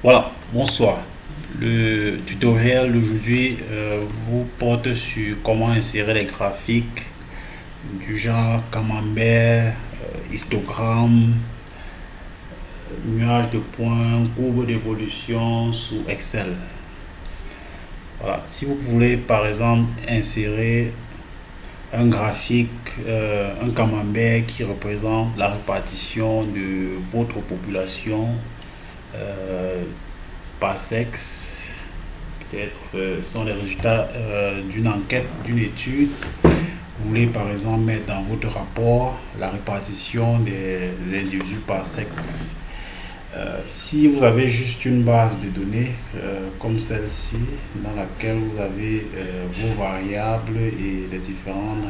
Voilà, bonsoir. Le tutoriel d'aujourd'hui vous porte sur comment insérer les graphiques du genre camembert, histogramme, nuage de points, courbe d'évolution sous Excel. Voilà, si vous voulez par exemple insérer un graphique, un camembert qui représente la répartition de votre population euh, par sexe, peut-être sont les résultats d'une enquête, d'une étude. Vous voulez par exemple mettre dans votre rapport la répartition des individus par sexe. Si vous avez juste une base de données comme celle-ci, dans laquelle vous avez vos variables et les différentes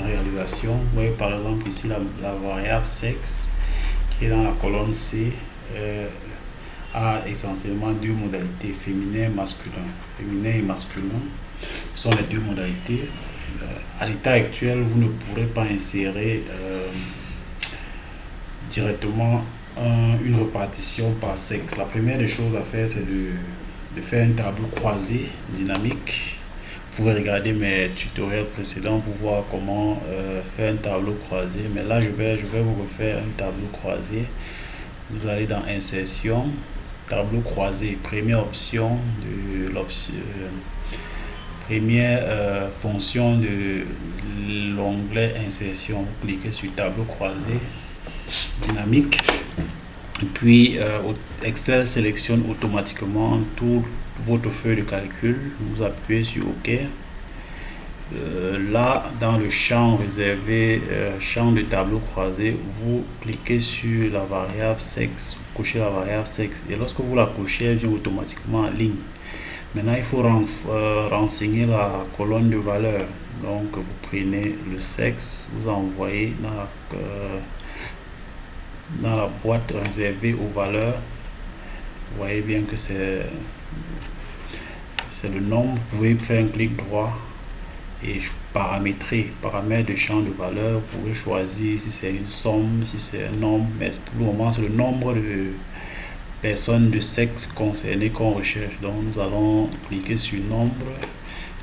réalisations, vous voyez par exemple ici la variable sexe qui est dans la colonne C, a essentiellement deux modalités, féminin et masculin. Féminin et masculin sont les deux modalités. À l'état actuel, vous ne pourrez pas insérer directement une répartition par sexe. La première des choses à faire, c'est de faire un tableau croisé dynamique. Vous pouvez regarder mes tutoriels précédents pour voir comment faire un tableau croisé. Mais là, je vais vous refaire un tableau croisé. Vous allez dans Insertion, tableau croisé, première option de l'option, première fonction de l'onglet Insertion. Vous cliquez sur tableau croisé dynamique. Et puis Excel sélectionne automatiquement toute votre feuille de calcul. Vous appuyez sur OK. Là, dans le champ réservé, champ de tableau croisé, vous cliquez sur la variable sexe, vous cochez la variable sexe, et lorsque vous la cochez, elle vient automatiquement en ligne. Maintenant, il faut renseigner la colonne de valeur. Donc, vous prenez le sexe, vous envoyez dans la boîte réservée aux valeurs. Vous voyez bien que c'est le nombre. Vous pouvez faire un clic droit et paramétrer, paramètre de champ de valeur. Vous pouvez choisir si c'est une somme, si c'est un nombre, mais pour le moment c'est le nombre de personnes de sexe concernées qu'on recherche. Donc nous allons cliquer sur nombre.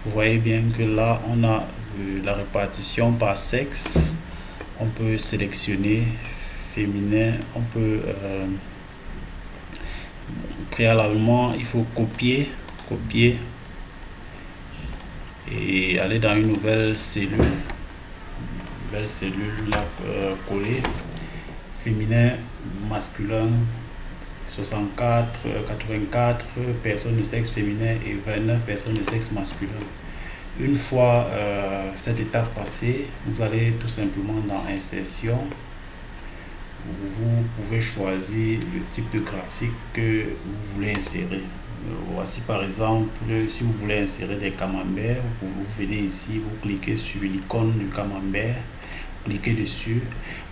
Vous voyez bien que là on a la répartition par sexe. On peut sélectionner féminin, on peut préalablement il faut copier et aller dans une nouvelle cellule là, coller féminin, masculin, 64, 84 personnes de sexe féminin et 29 personnes de sexe masculin. Une fois cette étape passée, vous allez tout simplement dans Insertion. Vous pouvez choisir le type de graphique que vous voulez insérer. Voici par exemple, si vous voulez insérer des camemberts, vous venez ici, vous cliquez sur l'icône du camembert, cliquez dessus.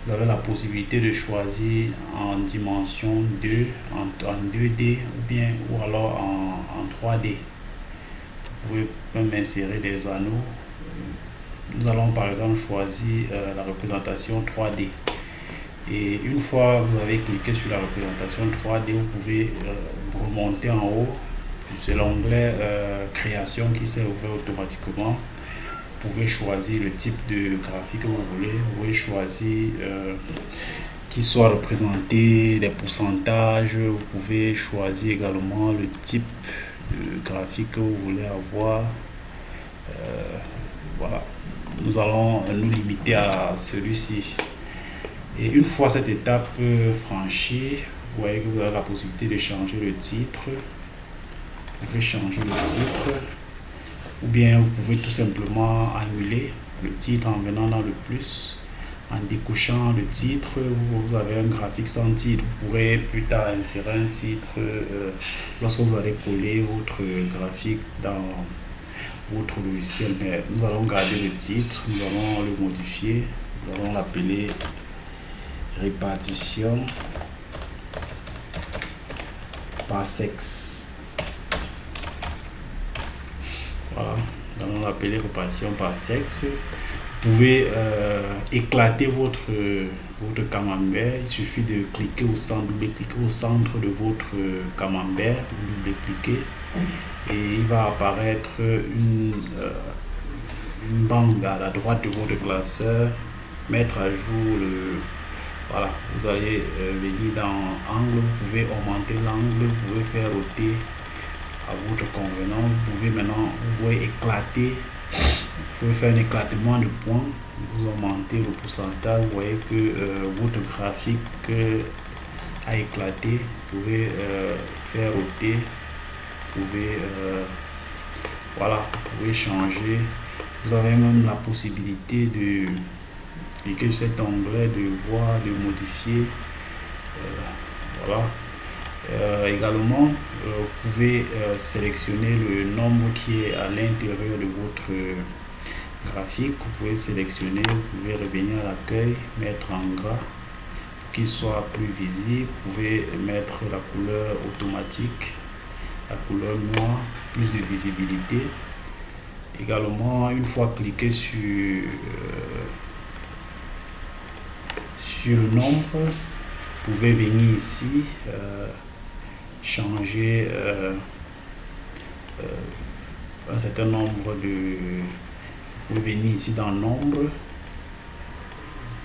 Vous avez la possibilité de choisir en dimension 2, en 2D ou alors en 3D. Vous pouvez même insérer des anneaux. Nous allons par exemple choisir la représentation 3D. Et une fois vous avez cliqué sur la représentation 3D, vous pouvez remonter en haut. C'est l'onglet création qui s'est ouvert automatiquement. Vous pouvez choisir le type de graphique que vous voulez. Vous pouvez choisir qu'il soit représenté, des pourcentages. Vous pouvez choisir également le type de graphique que vous voulez avoir. Voilà. Nous allons nous limiter à celui-ci. Et une fois cette étape franchie, vous voyez que vous avez la possibilité de changer le titre. Vous pouvez changer le titre. Ou bien vous pouvez tout simplement annuler le titre en venant dans le plus. En décochant le titre, vous avez un graphique sans titre. Vous pourrez plus tard insérer un titre lorsque vous allez coller votre graphique dans votre logiciel. Mais nous allons garder le titre, nous allons le modifier, nous allons l'appeler répartition par sexe. Voilà, nous allons l'appeler répartition par sexe. Vous pouvez éclater votre camembert, il suffit de cliquer au centre, double-cliquer au centre de votre camembert, double-cliquer et il va apparaître une bande à la droite de votre classeur, mettre à jour le... Voilà, vous allez venir dans angle, vous pouvez augmenter l'angle, vous pouvez faire ôter à votre convenance, vous pouvez maintenant, vous voyez éclater, vous pouvez faire un éclatement de points, vous augmentez le pourcentage, vous voyez que votre graphique a éclaté, vous pouvez faire ôter, vous pouvez voilà, vous pouvez changer, vous avez même la possibilité de cliquer sur cet onglet, de voir, de modifier, voilà. Également, vous pouvez sélectionner le nombre qui est à l'intérieur de votre graphique. Vous pouvez sélectionner, vous pouvez revenir à l'accueil, mettre en gras pour qu'il soit plus visible. Vous pouvez mettre la couleur automatique, la couleur noire, plus de visibilité. Également, une fois cliqué sur le nombre, vous pouvez venir ici changer un certain nombre de... Vous venez ici dans nombre,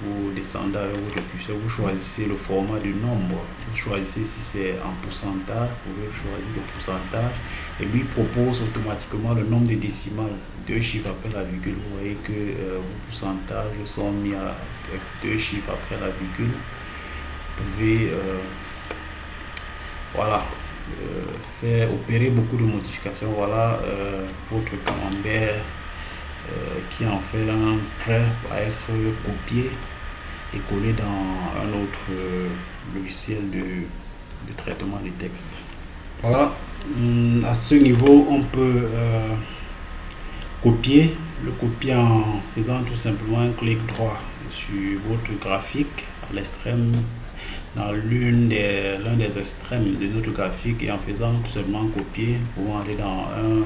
vous descendez avec votre curseur, vous choisissez le format du nombre, vous choisissez si c'est en pourcentage, vous pouvez choisir le pourcentage et lui propose automatiquement le nombre de décimales, 2 chiffres après la virgule. Vous voyez que vos pourcentages sont mis avec 2 chiffres après la virgule. Vous pouvez voilà, faire opérer beaucoup de modifications. Voilà votre camembert qui en fait un prêt va être copié et collé dans un autre logiciel de traitement de texte. Voilà, à ce niveau on peut copier, le copier en faisant tout simplement un clic droit sur votre graphique à l'extrême, dans l'un des extrêmes de notre graphique, et en faisant tout simplement copier, vous pouvez aller dans un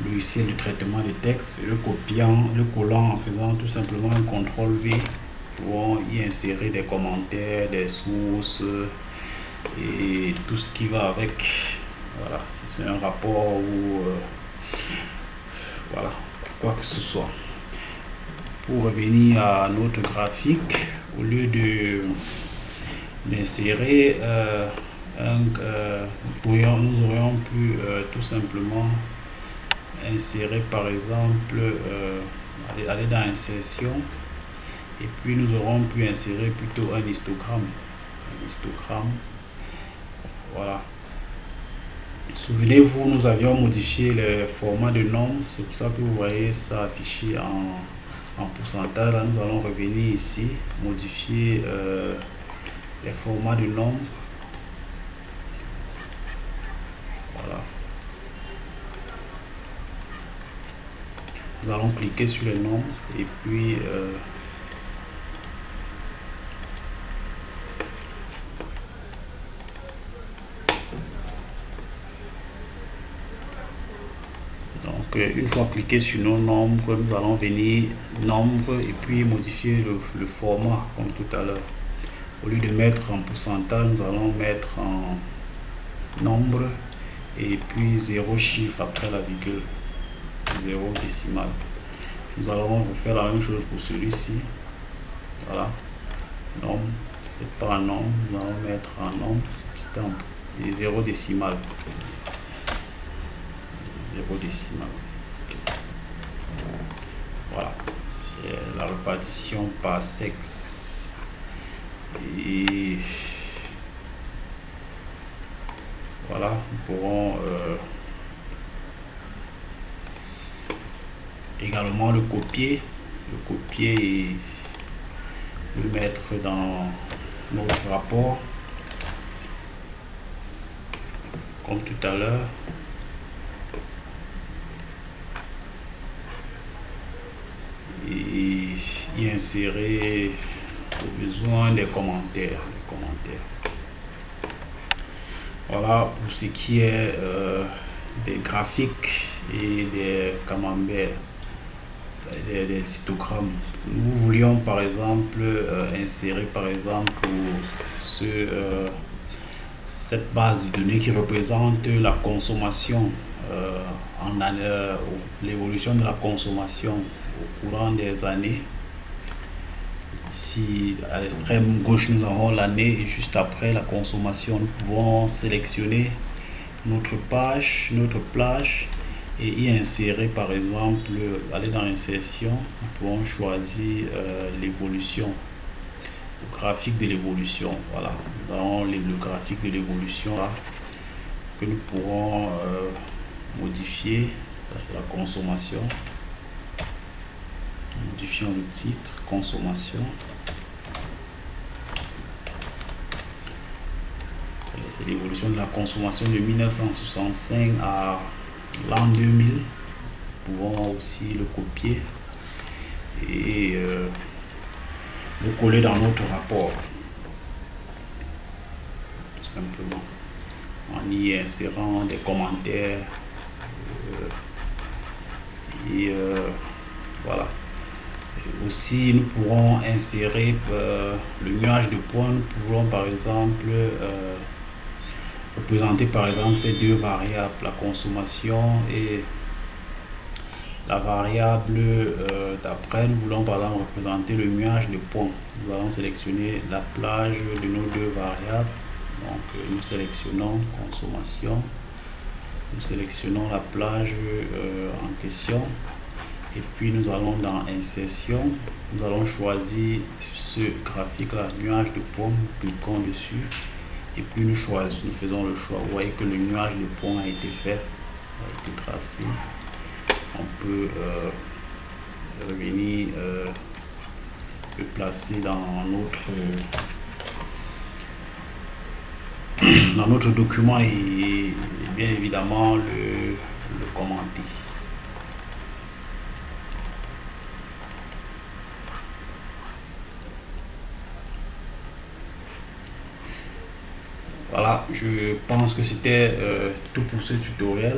logiciel de traitement de texte, le collant en faisant tout simplement un CTRL V, pour y insérer des commentaires, des sources et tout ce qui va avec. Voilà, si c'est un rapport ou voilà, quoi que ce soit. Pour revenir à notre graphique, au lieu d'insérer nous aurions pu tout simplement insérer, par exemple, aller dans insertion, et puis nous aurons pu insérer plutôt un histogramme. Voilà. Souvenez-vous, nous avions modifié le format de nombre, c'est pour ça que vous voyez ça affiché en pourcentage. Là, nous allons revenir ici, modifier les formats de nombre. Voilà. Nous allons cliquer sur les nombres et puis une fois cliqué sur nos nombres, nous allons venir nombre et puis modifier le format comme tout à l'heure. Au lieu de mettre en pourcentage, nous allons mettre en nombre et puis 0 chiffre après la virgule, 0 décimal. Nous allons refaire la même chose pour celui-ci. Voilà, nombre et pas nombre, nous allons mettre en nombre et 0 décimal. 0 décimal. Okay. Voilà, c'est la répartition par sexe. Et voilà, nous pourrons également le copier et le mettre dans notre rapport comme tout à l'heure. Et y insérer au besoin des commentaires. Voilà pour ce qui est des graphiques et des camemberts. des histogrammes. Nous voulions par exemple insérer par exemple cette base de données qui représente la consommation l'évolution de la consommation au courant des années. Ici, à l'extrême gauche, nous avons l'année et juste après la consommation. Nous pouvons sélectionner notre page, notre plage et y insérer par exemple, aller dans l'insertion, nous pouvons choisir l'évolution, le graphique de l'évolution. Voilà, dans le graphique de l'évolution que nous pourrons modifier. Ça, c'est la consommation. Modifions le titre, consommation. C'est l'évolution de la consommation de 1965 à l'an 2000. Nous pouvons aussi le copier et le coller dans notre rapport. Tout simplement. En y insérant des commentaires. Voilà. Aussi, nous pourrons insérer le nuage de points. Nous pouvons par exemple représenter par exemple ces deux variables, la consommation et la variable d'après. Nous voulons par exemple représenter le nuage de points. Nous allons sélectionner la plage de nos deux variables. Donc nous sélectionnons consommation, nous sélectionnons la plage en question et puis nous allons dans insertion, nous allons choisir ce graphique là, nuage de points, nous cliquons dessus et puis nous faisons le choix. Vous voyez que le nuage de points a été fait, a été tracé. On peut revenir le placer dans notre document et bien évidemment le commenter. Voilà, je pense que c'était tout pour ce tutoriel.